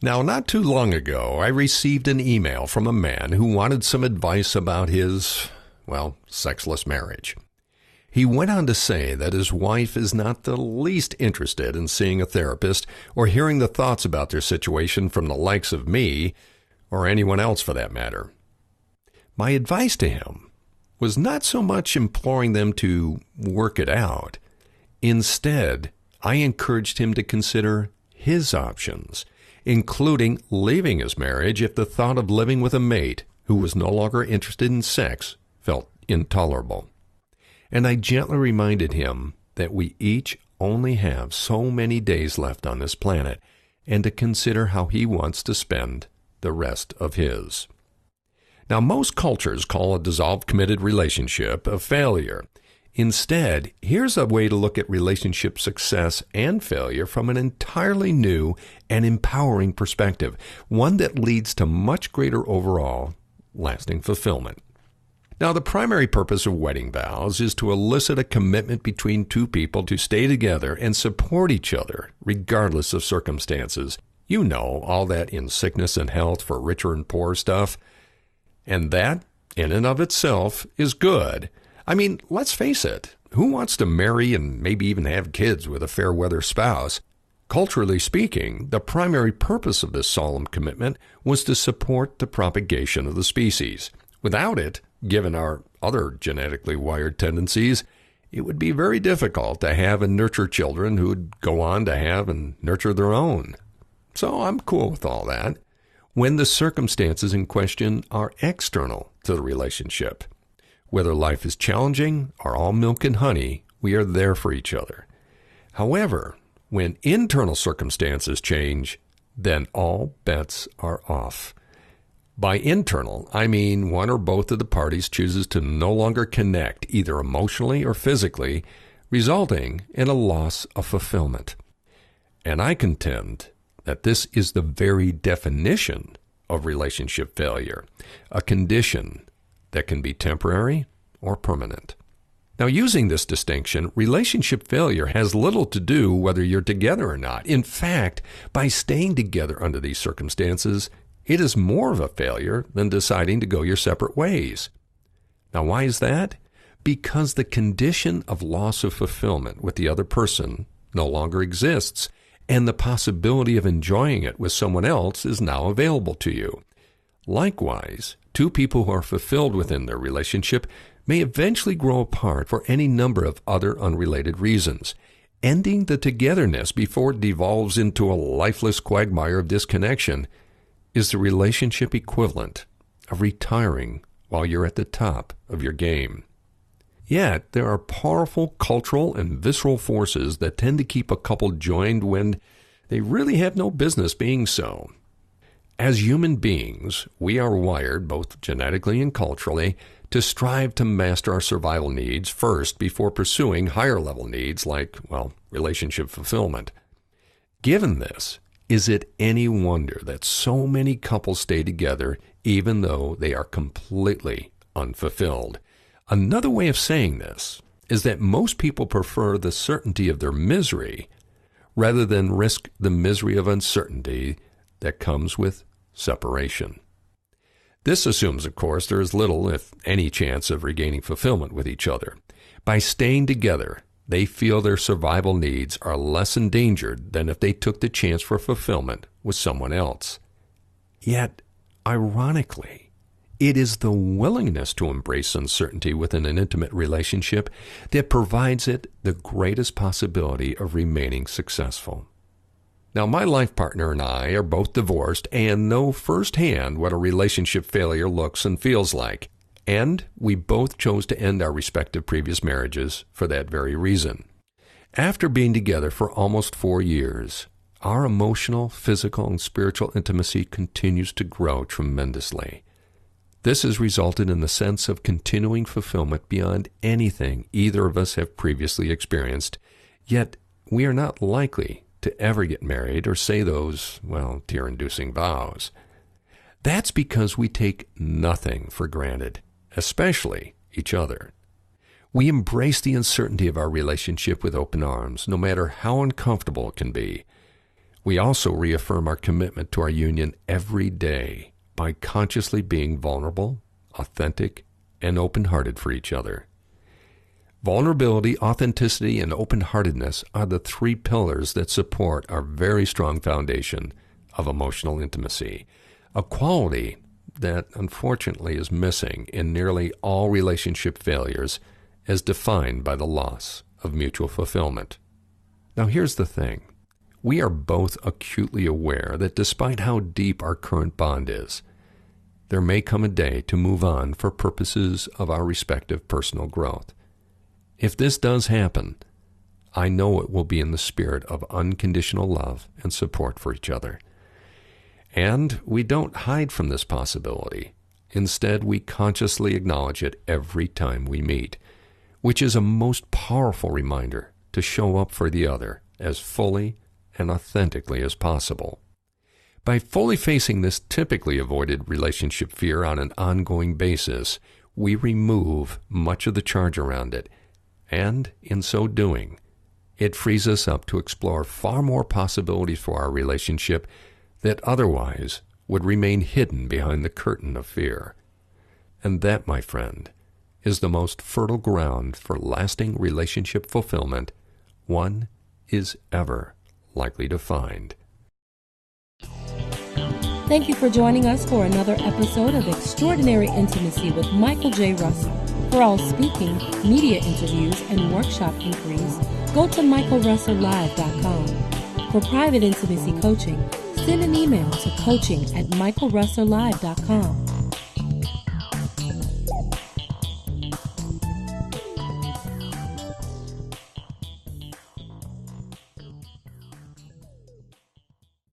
Now, not too long ago, I received an email from a man who wanted some advice about his, sexless marriage. He went on to say that his wife is not the least interested in seeing a therapist or hearing the thoughts about their situation from the likes of me, or anyone else for that matter. My advice to him was not so much imploring them to work it out. Instead, I encouraged him to consider his options, including leaving his marriage if the thought of living with a mate who was no longer interested in sex felt intolerable. And I gently reminded him that we each only have so many days left on this planet, and to consider how he wants to spend the rest of his. Now, most cultures call a dissolved committed relationship a failure. Instead, here's a way to look at relationship success and failure from an entirely new and empowering perspective, one that leads to much greater overall lasting fulfillment. Now, the primary purpose of wedding vows is to elicit a commitment between two people to stay together and support each other, regardless of circumstances. You know, all that in sickness and health for richer and poor stuff. And that, in and of itself, is good. I mean, let's face it, who wants to marry and maybe even have kids with a fair-weather spouse? Culturally speaking, the primary purpose of this solemn commitment was to support the propagation of the species. Without it, given our other genetically wired tendencies, it would be very difficult to have and nurture children who would go on to have and nurture their own. So I'm cool with all that, when the circumstances in question are external to the relationship. Whether life is challenging or all milk and honey, we are there for each other. However, when internal circumstances change, then all bets are off. By internal, I mean one or both of the parties chooses to no longer connect, either emotionally or physically, resulting in a loss of fulfillment. And I contend that this is the very definition of relationship failure, a condition that can be temporary or permanent. Now, using this distinction, relationship failure has little to do whether you're together or not. In fact, by staying together under these circumstances, it is more of a failure than deciding to go your separate ways. Now, why is that? Because the condition of loss of fulfillment with the other person no longer exists, and the possibility of enjoying it with someone else is now available to you. Likewise, two people who are fulfilled within their relationship may eventually grow apart for any number of other unrelated reasons. Ending the togetherness before it devolves into a lifeless quagmire of disconnection is the relationship equivalent of retiring while you're at the top of your game. Yet, there are powerful cultural and visceral forces that tend to keep a couple joined when they really have no business being so. As human beings, we are wired, both genetically and culturally, to strive to master our survival needs first before pursuing higher-level needs like, relationship fulfillment. Given this, is it any wonder that so many couples stay together even though they are completely unfulfilled? Another way of saying this is that most people prefer the certainty of their misery rather than risk the misery of uncertainty that comes with separation. This assumes, of course, there is little, if any, chance of regaining fulfillment with each other. By staying together, they feel their survival needs are less endangered than if they took the chance for fulfillment with someone else. Yet, ironically, it is the willingness to embrace uncertainty within an intimate relationship that provides it the greatest possibility of remaining successful. Now, my life partner and I are both divorced and know firsthand what a relationship failure looks and feels like. And we both chose to end our respective previous marriages for that very reason. After being together for almost 4 years, our emotional, physical, and spiritual intimacy continues to grow tremendously. This has resulted in the sense of continuing fulfillment beyond anything either of us have previously experienced, yet we are not likely to ever get married or say those, tear-inducing vows. That's because we take nothing for granted, especially each other. We embrace the uncertainty of our relationship with open arms, no matter how uncomfortable it can be. We also reaffirm our commitment to our union every day by consciously being vulnerable, authentic, and open-hearted for each other. Vulnerability, authenticity, and open-heartedness are the three pillars that support our very strong foundation of emotional intimacy, a quality that unfortunately is missing in nearly all relationship failures as defined by the loss of mutual fulfillment. Now here's the thing. We are both acutely aware that despite how deep our current bond is, there may come a day to move on for purposes of our respective personal growth. If this does happen, I know it will be in the spirit of unconditional love and support for each other. And we don't hide from this possibility. Instead, we consciously acknowledge it every time we meet, which is a most powerful reminder to show up for the other as fully and authentically as possible. By fully facing this typically avoided relationship fear on an ongoing basis, we remove much of the charge around it, and in so doing, it frees us up to explore far more possibilities for our relationship that otherwise would remain hidden behind the curtain of fear. And that, my friend, is the most fertile ground for lasting relationship fulfillment one is ever likely to find. Thank you for joining us for another episode of Extraordinary Intimacy with Michael J. Russell. For all speaking, media interviews, and workshop inquiries, go to michaelrusselllive.com. For private intimacy coaching, send an email to coaching@michaelrusselllive.com.